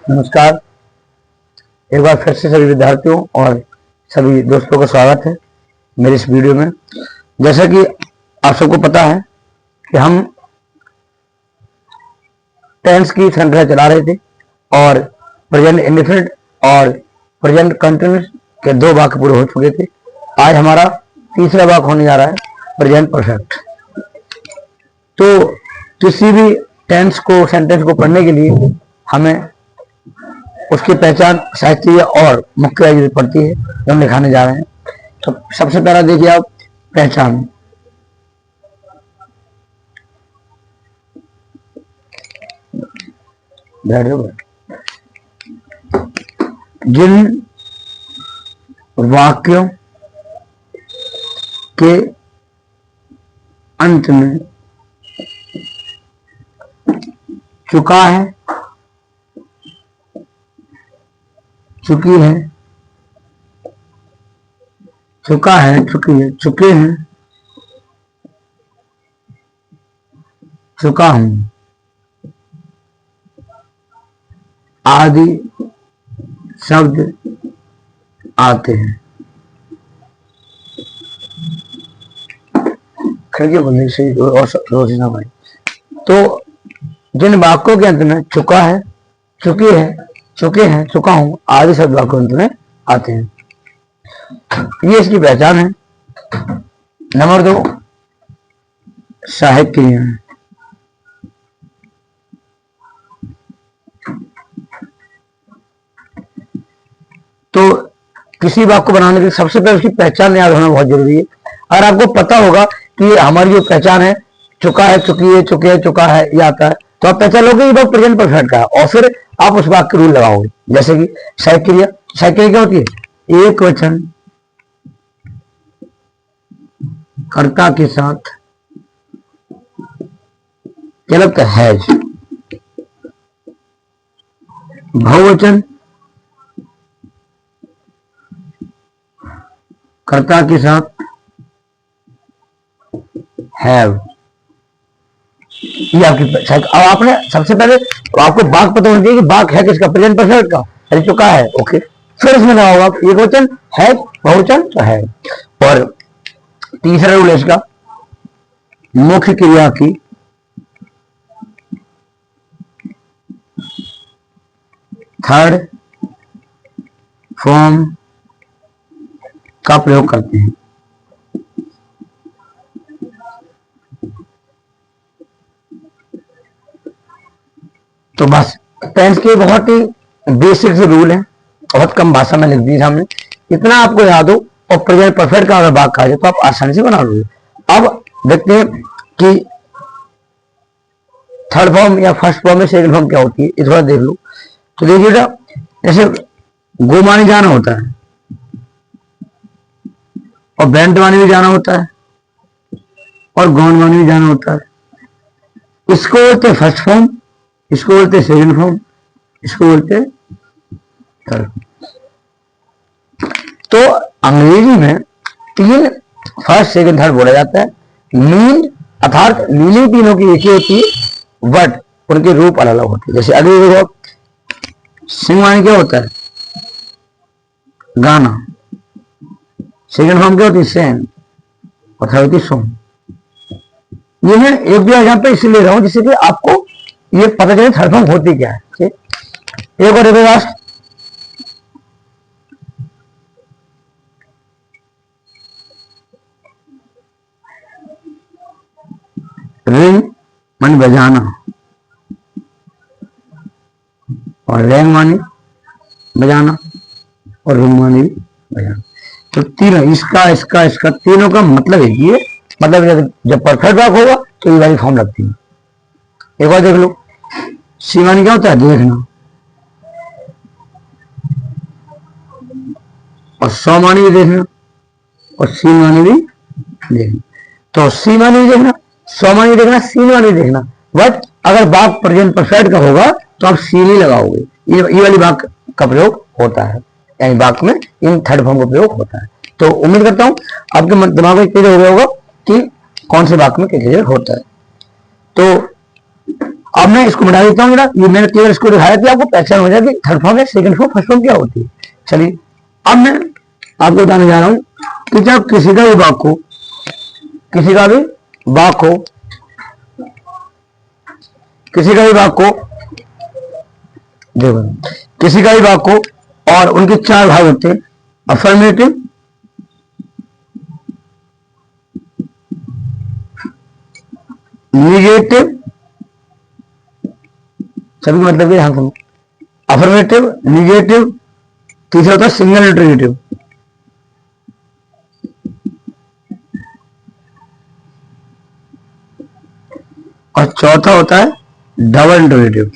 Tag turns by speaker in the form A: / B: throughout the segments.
A: नमस्कार। एक बार फिर से सभी विद्यार्थियों और सभी दोस्तों का स्वागत है मेरे इस वीडियो में। जैसा कि आप सबको पता है कि हम टेंस की श्रृंखला चला रहे थे और प्रेजेंट इंडेफिनिट और प्रेजेंट कंटिन्यूअस के 2 वाक्य पूरे हो चुके थे। आज हमारा तीसरा वाक्य होने जा रहा है प्रेजेंट परफेक्ट। तो किसी भी टेंस को सेंटेंस को पढ़ने के लिए हमें उसकी पहचान साहित्य और मुख्य जरूरत पड़ती है जो हम दिखाने जा रहे हैं। तो सबसे पहला देखिए आप पहचान। जिन वाक्यों के अंत में चुका है, चुकी है, चुका है, चुकी है, चुके हैं, चुका हूं आदि शब्द आते हैं। खड़के बोलने से और रोजना भाई। तो जिन वाक्यों के अंत में चुका है, चुकी है, चुके हैं, चुका हूं आदि शब्द वाक्यों अंत में आते हैं, ये इसकी पहचान है। नंबर 2 सहायक क्रिया है। तो किसी वाक्य को बनाने के सबसे पहले उसकी पहचान याद होना बहुत जरूरी है। अगर आपको पता होगा कि हमारी जो पहचान है चुका है, चुकी है, चुके हैं, चुका है, ये आता है, तो आप पहचान लोगे ये बात प्रेजेंट परफेक्ट का है और फिर आप उस वाक्य रूल लगाओगे। जैसे कि सहायक क्रिया, सहायक क्रिया क्या होती है? एक वचन कर्ता के साथ क्या लगता है? हैज। बहुवचन कर्ता के साथ हैव। ये आपकी अब आपने सबसे पहले आपको बाक पता होना चाहिए कि बाक है किसका? प्रेजेंट परफेक्ट का। अरे चुका है, ओके। फिर इसमें ना होगा एक वचन है, बहुवचन तो है। और तीसरा रूल है इसका मुख्य क्रिया की थर्ड फॉर्म का प्रयोग करते हैं। तो बस टेंस के बहुत ही बेसिक से रूल है, बहुत कम भाषा में लिख दी हमने। इतना आपको याद हो और प्रेजेंट परफेक्ट का अगर भाग खा जाए तो आप आसानी से बना लोगे। अब देखते हैं कि थर्ड फॉर्म या फर्स्ट फॉर्म में सेकंड फॉर्म क्या होती है, ये थोड़ा देख लो। तो देखिएगा, जैसे गोमानी जाना होता है और बैंड मानी भी जाना होता है और गौंड मानी भी जाना होता है। इसको बोलते फर्स्ट फॉर्म, इसको बोलते सेकंड फॉर्म, इसको बोलते थर्ड। तो अंग्रेजी में 3 फर्स्ट सेकंड थर्ड बोला जाता है। मीन अर्थात मीनिंग तीनों की एक ही होती है बट उनके रूप अलग अलग होते हैं। जैसे अगले देखो, सिंगवानी क्या होता है? गाना। सेकंड फॉर्म क्या होती है? सेन। और थर्ड होती है सॉन्ग। ये मैं एक भी यहाँ पे इसलिए ले रहा हूं जिससे कि आपको ये पता चले थर्ड फॉर्म होती क्या है। एक और देखो लास्ट, रिंग मानी बजाना और रैंग मानी बजाना और रिंग मानी भी बजाना। तो तीनों इसका तीनों का मतलब है ये, मतलब जब परफेक्ट वाक्य होगा तो ये वाली फॉर्म लगती है। एक बार देख लो, सी मानी क्या होता है? देखना। और सौ मानी भी देखना और सी मानी भी देखना। तो सी मानी भी देखना, सौ मानी भी देखना, सी मानी भी देखना। बट अगर वाक्य प्रेजेंट परफेक्ट का होगा तो आप सी नहीं लगाओगे। ये वाली वाक्य का प्रयोग होता है, यानी वाक्य में इन थर्ड फॉर्म का प्रयोग होता है। तो उम्मीद करता हूं आपके दिमाग में क्लियर हो गया होगा कि कौन से वाक्य में क्या होता है। तो अब मैं इसको मिटा देता हूँ ना, ये मैंने केवल इसको दिखाया कि आपको पहचान हो जाएगी थर्ड फॉर्म है, सेकंड फॉर्म, फर्स्ट फॉर्म क्या होती है। चलिए अब मैं आपको बताने जा रहा हूं कि जब किसी का भी वाक्य और उनके चार भाग होते हैं, अफर्मेटिव, निगेटिव, सभी का मतलब ध्यान सुनो, अफर्मेटिव, निगेटिव, तीसरा होता है सिंगल इंटरोगेटिव, और चौथा होता है डबल इंटरोगेटिव।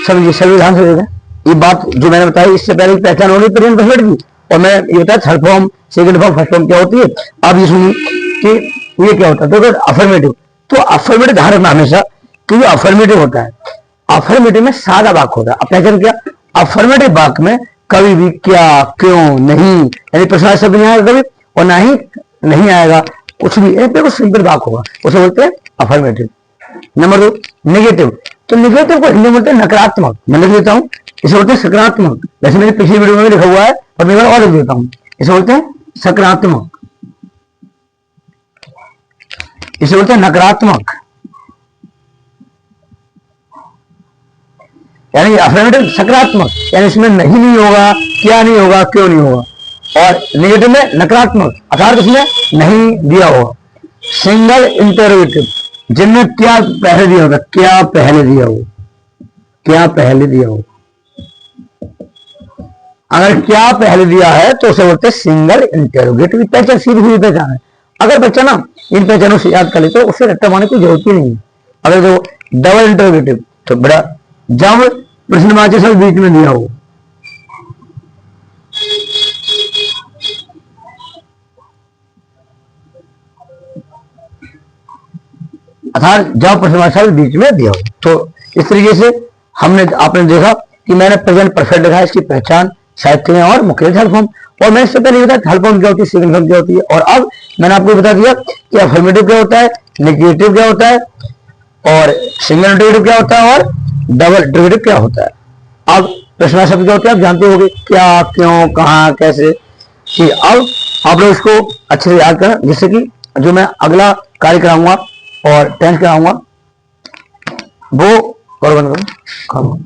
A: सभी ध्यान से देखें, ये बात जो मैंने बताई इससे पहले पहचान होगी प्रेजेंट परफेक्ट की, और मैं ये बताया third form, second form, first form क्या होती है। अब ये सुनिए कि ये क्या होता है। तो अफर्मेटिव, तो अफर्मेटिव ध्यान रखना हमेशा कि जो अफर्मेटिव होता है, अफर्मेटिव में सादा वाक्य होता है। अब पहचान क्या, अफर्मेटिव वाक्य में कभी भी क्या, क्यों, नहीं, यानी प्रश्न शब्द नहीं आएगा कभी, और ना ही नहीं आएगा कुछ भी, बिल्कुल सिंपल वाक्य होगा, उसे बोलते हैं अफर्मेटिव। नंबर 2 नेगेटिव, तो नेगेटिव को हिंदी में बोलते हैं नकारात्मक। मैं लिख देता हूं, इसे बोलते हैं सकारात्मक। वैसे मेरी पिछली वीडियो में भी लिखा हुआ है और मैं और लिख देता हूं, इसे बोलते हैं सकारात्मक, इसे बोलते हैं नकारात्मक। यानी अफर्मेटिव सकारात्मक, यानी इसमें नहीं होगा, क्या नहीं होगा, क्यों नहीं होगा। और नेगेटिव में नकारात्मक, अर्थात इसमें नहीं दिया होगा। सिंगल इंटरोगेटिव, जिनमें क्या पहले दिया होगा, क्या पहले दिया हो, क्या पहले दिया हो। अगर क्या पहले दिया है तो उसे बोलते हैं सिंगल इंटरोगेटिव। पहचान सीधी हुई पहचान है। अगर बच्चा ना इन पहचानों से याद कर ले तो उससे रट्टा मारने की जरूरत ही नहीं है। अगर जो डबल इंटरोगेटिव, तो बड़ा जब प्रश्नवाची शब्द बीच में दिया हो, अर्थात जब प्रश्नवाची शब्द बीच में दिया हो। तो इस तरीके से आपने देखा कि मैंने प्रेजेंट परफेक्ट लिखा है, इसकी पहचान, साहित्य में और मुख्य थर्ड फॉर्म। और मैंने इससे पहले बताया थर्ड फॉर्म क्या होती है, सेकंड फॉर्म क्या होती है, और अब मैंने आपको बता दिया कि अफर्मेटिव क्या होता है, नेगेटिव क्या होता है, और सिंगल इंटरोगेटिव क्या होता है, और डबल इंटरोगेटिव क्या होता है। अब प्रश्नवाची शब्द क्या होता है आप जानते होंगे, क्या, क्यों, कहां, कैसे। कि अब आप लोग इसको अच्छे से याद करें, जिससे कि जो मैं अगला कार्य कराऊंगा और टेंस कराऊंगा वो और बन करूँ।